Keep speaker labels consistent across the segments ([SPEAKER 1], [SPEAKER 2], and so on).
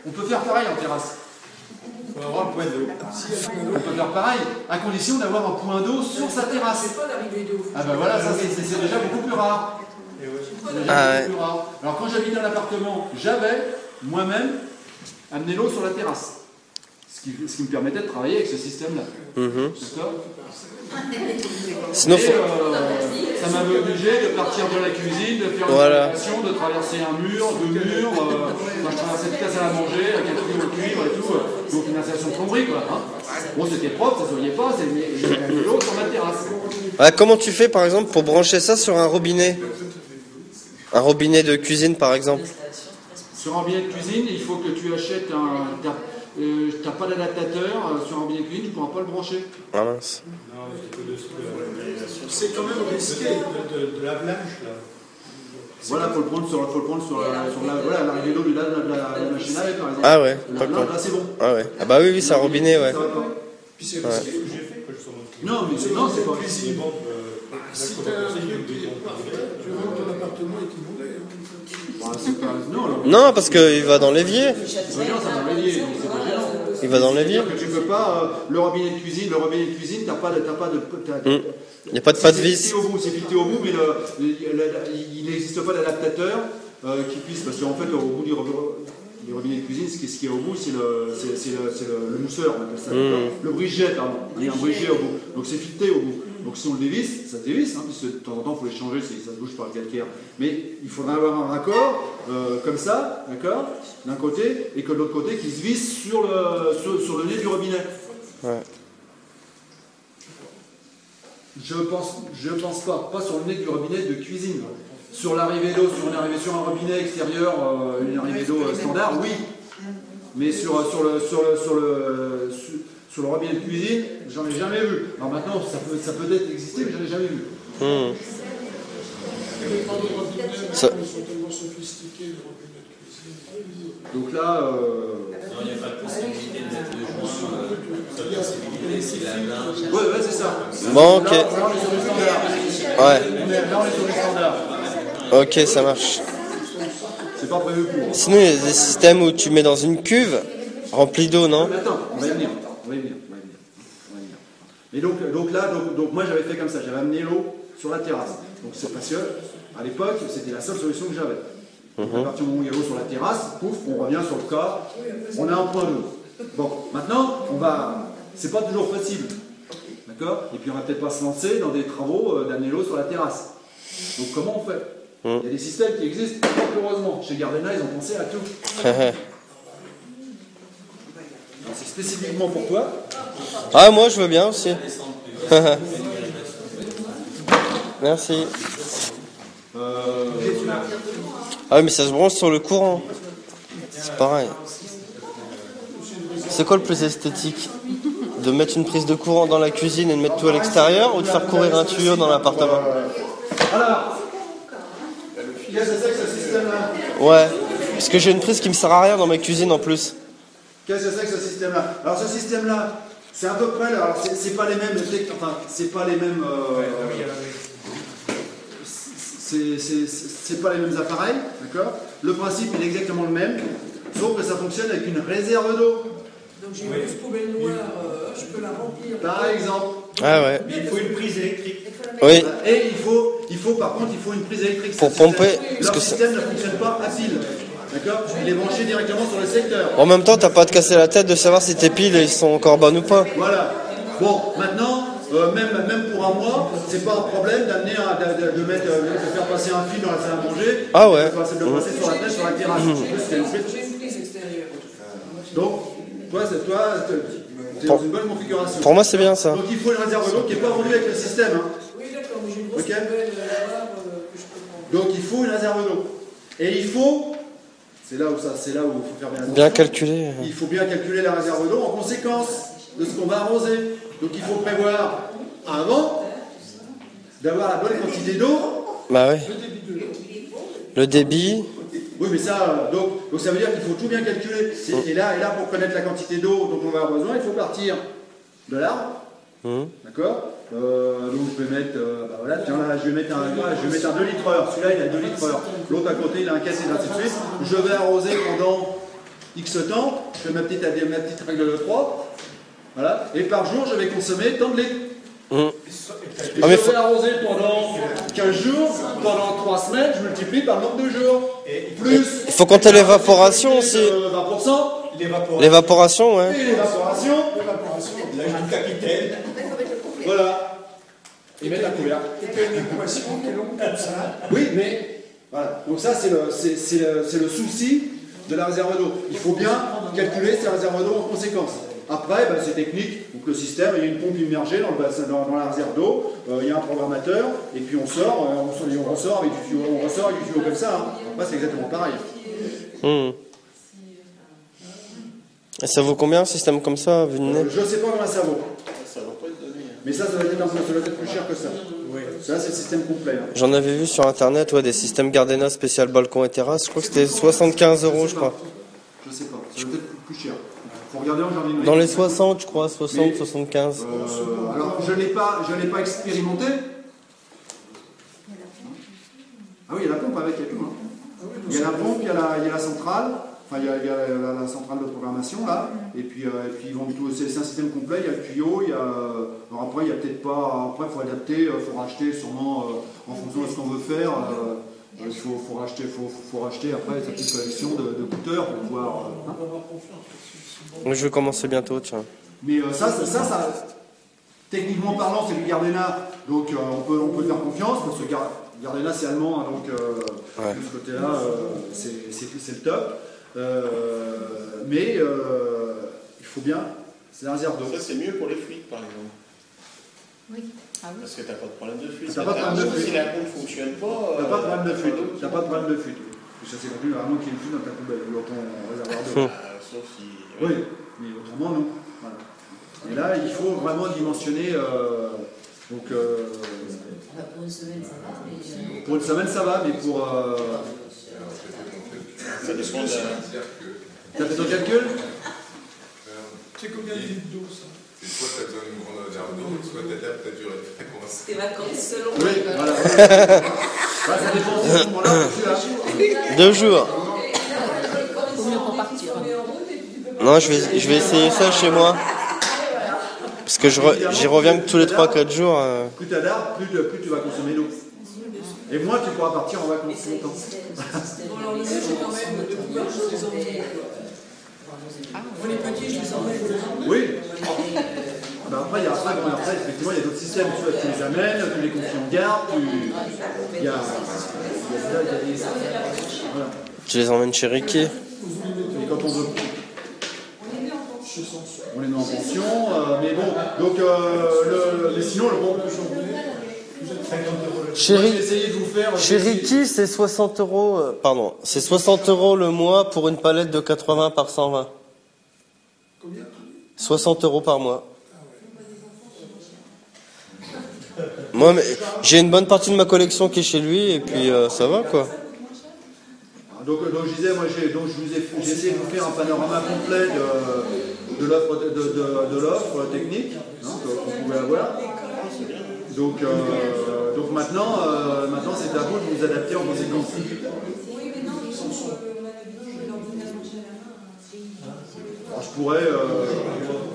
[SPEAKER 1] On peut faire pareil en terrasse.
[SPEAKER 2] Il faut avoir le point d'eau.
[SPEAKER 1] On peut faire pareil, à condition d'avoir un point d'eau sur sa terrasse.
[SPEAKER 3] C'est pas l'arrivée d'eau.
[SPEAKER 1] Ah ben voilà, ça c'est déjà beaucoup plus rare. C'est déjà beaucoup plus rare. Alors quand j'habitais un appartement, j'avais moi-même amené l'eau sur la terrasse. Ce qui me permettait de travailler avec ce système-là. D'accord.
[SPEAKER 4] Sinon,
[SPEAKER 1] ça m'avait obligé de partir de la cuisine, de faire une installation, de traverser un mur, deux murs. Quand je traversais toute la salle à manger, avec un tuyau de cuivre et tout. Donc une installation de plomberie, quoi. Hein. Bon, c'était propre, ça se voyait pas, j'avais de l'eau sur ma terrasse.
[SPEAKER 4] Ouais, comment tu fais, par exemple, pour brancher ça sur un robinet? Un robinet de cuisine, par exemple.
[SPEAKER 1] Sur un robinet de cuisine, il faut que tu achètes un... t'as pas d'adaptateur sur un robinet de cuisine, tu ne pourras pas le brancher.
[SPEAKER 4] Ah mince.
[SPEAKER 2] C'est quand même risqué de la blanche là.
[SPEAKER 1] Voilà, faut le prendre sur l'arrivée d'eau de la machine à laver, par exemple.
[SPEAKER 4] Ah ouais,
[SPEAKER 1] Là, c'est bon.
[SPEAKER 4] Ah ouais. Ah bah oui, c'est un robinet, ouais.
[SPEAKER 2] Puis c'est risqué que j'ai fait quand je suis en
[SPEAKER 1] Non, mais c'est pas
[SPEAKER 2] cuisine. Si t'as un vieux qui est parfait, tu vois ton appartement est inondé.
[SPEAKER 4] Non, parce qu'il va dans l'évier.
[SPEAKER 1] C'est pas gênant, ça va dans l'évier, c'est pas gênant.
[SPEAKER 4] Il va dans l'évier.
[SPEAKER 1] Tu peux pas, le robinet de cuisine, t'as pas de...
[SPEAKER 4] Il n'y a pas de patte vis.
[SPEAKER 1] C'est filtré au bout, mais il n'existe pas d'adaptateur qui puisse, parce qu'en fait, au bout du robinet de cuisine, ce qui est au bout, c'est le mousseur, on appelle ça. Le briget, pardon. Il y a un briget au bout. Donc c'est filtré au bout. Donc si on le dévisse, ça se dévisse, hein, parce que de temps en temps, il faut les changer, ça se bouge par le calcaire. Mais il faudra avoir un raccord, comme ça, d'accord, d'un côté, et que de l'autre côté, qui se visse sur le nez du robinet.
[SPEAKER 4] Ouais.
[SPEAKER 1] Je pense pas sur le nez du robinet de cuisine. Sur l'arrivée d'eau, si on est arrivé sur un robinet extérieur, une arrivée d'eau standard, oui. Mais sur le robinet de cuisine, j'en ai jamais vu. Alors maintenant, ça peut peut-être exister, mais j'en ai jamais vu.
[SPEAKER 4] Ça...
[SPEAKER 1] Donc là...
[SPEAKER 5] Non, il n'y a pas de possibilité de mettre le joint. Seule possibilité, c'est la blanche.
[SPEAKER 1] Ouais, c'est ça.
[SPEAKER 4] Bon, ok.
[SPEAKER 1] Là, on est sur le standard.
[SPEAKER 4] Ouais.
[SPEAKER 1] Là, on est sur le standard.
[SPEAKER 4] Ok, ça marche.
[SPEAKER 1] C'est pas prévu pour.
[SPEAKER 4] Sinon, il y a des systèmes où tu mets dans une cuve remplie d'eau, non?
[SPEAKER 1] Mais attends, on va y venir. Mais donc moi j'avais fait comme ça, j'avais amené l'eau sur la terrasse. Donc c'est parce que à l'époque c'était la seule solution que j'avais. À partir du moment où il y a l'eau sur la terrasse, pouf, on revient sur le cas, on a un point d'eau. Bon, maintenant c'est pas toujours possible, d'accord? Et puis on va peut-être pas se lancer dans des travaux d'amener l'eau sur la terrasse. Donc comment on fait? Il y a des systèmes qui existent, heureusement. Chez Gardena ils ont pensé à tout. C'est spécifiquement pour toi.
[SPEAKER 4] Ah, moi je veux bien aussi. Merci. Ah oui, mais ça se branche sur le courant. C'est pareil. C'est quoi le plus esthétique? De mettre une prise de courant dans la cuisine et de mettre tout à l'extérieur, ou de faire courir un tuyau dans l'appartement?
[SPEAKER 1] Alors, qu'est-ce que c'est que ce système-là?
[SPEAKER 4] Ouais, parce que j'ai une prise qui me sert à rien dans ma cuisine en plus.
[SPEAKER 1] Qu'est-ce que c'est que ce système-là? Alors ce système-là, c'est à peu près, alors c'est pas les mêmes, enfin c'est pas les mêmes, c'est pas les mêmes appareils, d'accord? Le principe il est exactement le même, sauf que ça fonctionne avec une réserve d'eau.
[SPEAKER 3] Donc j'ai une grosse poubelle noire, je peux la remplir.
[SPEAKER 1] Par exemple.
[SPEAKER 4] Ah ouais.
[SPEAKER 2] Il faut une prise électrique.
[SPEAKER 4] Oui.
[SPEAKER 1] Et il faut par contre une prise électrique.
[SPEAKER 4] Pour pomper.
[SPEAKER 1] Leur système ne fonctionne pas à pile. D'accord? Il est branché directement sur le secteur.
[SPEAKER 4] En même temps, t'as pas à te casser la tête de savoir si tes piles ils sont encore bonnes ou pas.
[SPEAKER 1] Voilà. Bon, maintenant, même pour un mois, c'est pas un problème d'amener de faire passer un fil dans la salle à manger.
[SPEAKER 4] Ah ouais.
[SPEAKER 1] De passer sur la tête, sur la terrasse.
[SPEAKER 3] J'ai une prise extérieure.
[SPEAKER 1] Donc, toi, t'es dans une bonne configuration.
[SPEAKER 4] Pour moi, c'est bien ça.
[SPEAKER 1] Donc il faut une réserve d'eau qui n'est pas vendue avec le système. Hein.
[SPEAKER 3] Oui, d'accord, mais j'ai une grosse poubelle noire que je peux prendre.
[SPEAKER 1] Donc il faut une réserve d'eau. Et il faut, c'est là où il faut faire bien attention.
[SPEAKER 4] Bien calculé.
[SPEAKER 1] Il faut bien calculer la réserve d'eau en conséquence de ce qu'on va arroser. Donc il faut prévoir avant d'avoir la bonne quantité d'eau.
[SPEAKER 4] Bah ouais. Le débit.
[SPEAKER 1] Oui, mais ça, donc ça veut dire qu'il faut tout bien calculer. Et là, pour connaître la quantité d'eau dont on va avoir besoin, il faut partir de l'arbre. D'accord? Donc je vais mettre, voilà, tiens là, je vais mettre un 2 litres heure. Celui-là, il a 2 litres heure. L'autre à côté, il a un 4 et ainsi de suite. Je vais arroser pendant X temps, je fais ma petite règle de 3, voilà, et par jour, je vais consommer tant de litres. Et je vais arroser pendant 15 jours, pendant 3 semaines, je multiplie par le nombre de jours. Plus.
[SPEAKER 4] Il faut compter l'évaporation aussi.
[SPEAKER 1] 20%.
[SPEAKER 4] L'évaporation, ouais.
[SPEAKER 1] Et l'évaporation.
[SPEAKER 2] L'âge du capitaine.
[SPEAKER 1] Voilà. Et mettre la couvercle.
[SPEAKER 2] Et puis une équation qui est longue comme ça.
[SPEAKER 1] Oui, mais voilà. Donc ça, c'est le souci de la réserve d'eau. Il faut bien calculer sa réserve d'eau en conséquence. Après, ben, c'est technique. Donc le système, il y a une pompe immergée dans, le bassin, dans la réserve d'eau. Il y a un programmateur. Et puis on ressort avec du tuyau comme ça. Hein. Après, c'est exactement pareil.
[SPEAKER 4] Et ça vaut combien un système comme ça, vu de nez?
[SPEAKER 1] Je ne sais pas combien ça vaut.
[SPEAKER 5] Ça va pas être donné.
[SPEAKER 1] Mais ça doit être plus cher que ça. Oui. Ça, c'est le système complet. Hein.
[SPEAKER 4] J'en avais vu sur internet, ouais, des systèmes Gardena spécial balcon et terrasse. Je crois que c'était 75 €, je crois.
[SPEAKER 1] Je sais pas. Ça doit être plus cher. Faut regarder en jardinerie.
[SPEAKER 4] Dans les 60, je crois, 60, 75.
[SPEAKER 1] Alors, je l'ai pas expérimenté. Ah oui, il y a la pompe avec, il y a tout. Hein. Il y a la pompe, il y a la centrale. Enfin, il y a la centrale de programmation là, et puis ils vont tout. C'est un système complet. Il y a le tuyau. Alors après, il y a peut-être pas. Après, il faut adapter. Il faut racheter sûrement en fonction de ce qu'on veut faire. Il faut racheter après sa petite collection de couteurs pour pouvoir.
[SPEAKER 4] Je vais commencer bientôt, tiens.
[SPEAKER 1] Mais ça, techniquement parlant, c'est du Gardena, donc on peut faire confiance parce que Gardena c'est allemand, hein, donc de ce côté-là, c'est le top. Mais il faut bien, c'est la réserve d'eau.
[SPEAKER 5] Ça, c'est mieux pour les fuites, par exemple.
[SPEAKER 3] Oui. Ah oui.
[SPEAKER 5] Parce que tu n'as pas de problème de fuite.
[SPEAKER 1] T'as pas de problème de fuite.
[SPEAKER 5] Si la pompe ne fonctionne pas.
[SPEAKER 1] T'as pas de problème de fuite. T'as pas de problème de fuite. Ça c'est connu, vraiment qu'il y ait une fuite dans ta poubelle ou dans ton réservoir d'eau.
[SPEAKER 5] Sauf si.
[SPEAKER 1] Oui, mais autrement non. Voilà. Et là, il faut vraiment dimensionner. Donc,
[SPEAKER 3] Pour une semaine, ça va. Mais,
[SPEAKER 1] pour une semaine, ça va, mais pour.
[SPEAKER 5] Ça dépend de.
[SPEAKER 1] T'as fait ton calcul?
[SPEAKER 2] C'est combien de litres d'eau ça?
[SPEAKER 6] C'est soit tu as besoin d'une grande réserve d'eau, soit tu as ta durée de fréquence.
[SPEAKER 3] tes vacances selon.
[SPEAKER 1] Oui, voilà. Ouais, ça dépend de ce moment-là.
[SPEAKER 4] 2 jours.
[SPEAKER 3] Faut mieux pour partir.
[SPEAKER 4] Non, je vais essayer ça chez moi. Parce que j'y reviens que tous les 3-4 jours.
[SPEAKER 1] Plus tu adaptes, plus tu vas consommer d'eau. Et moins tu pourras partir en vacances longtemps.
[SPEAKER 3] Bon, alors le mieux, j'ai quand même de pouvoir, je les emmène. Pour les petits, je les emmène.
[SPEAKER 1] Oui. Ben après, effectivement, il y a d'autres systèmes. Tu les amènes, tu les confies en garde, il y a des. Voilà.
[SPEAKER 4] Tu les emmènes chez Ricky.
[SPEAKER 1] Et quand on veut. On les met en pension, mais bon, donc mais sinon le bon.
[SPEAKER 4] Chez
[SPEAKER 1] J'ai essayé de vous faire.
[SPEAKER 4] Chez Ricky, c'est 60 €. Pardon, c'est 60 € le mois pour une palette de 80 par 120.
[SPEAKER 2] Combien?
[SPEAKER 4] 60 € par mois. Moi, mais j'ai une bonne partie de ma collection qui est chez lui et puis ça va quoi.
[SPEAKER 1] Donc je disais, moi j'ai essayé de vous faire un panorama complet de l'offre technique hein, qu'on pouvait avoir. Donc maintenant c'est à vous de vous adapter en conséquence. Alors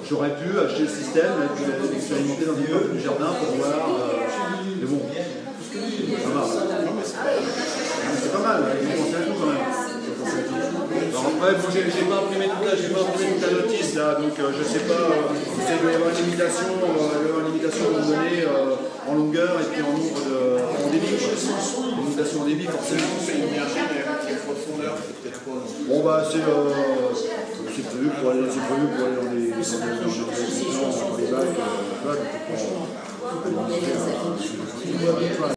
[SPEAKER 1] j'aurais pu acheter le système et puis l'expérimenter dans une partie du jardin pour voir. Mais bon, ça va. C'est pas mal, il faut penser à tout quand même. Alors après, bon, j'ai pas imprimé toute la notice là, donc je sais pas, il doit y avoir une limitation à un moment donné en longueur et puis en nombre en débit. Une limitation en débit forcément.
[SPEAKER 5] C'est une énergie, mais avec une profondeur, c'est peut-être pas.
[SPEAKER 1] Bon bah c'est prévu pour aller dans les bacs,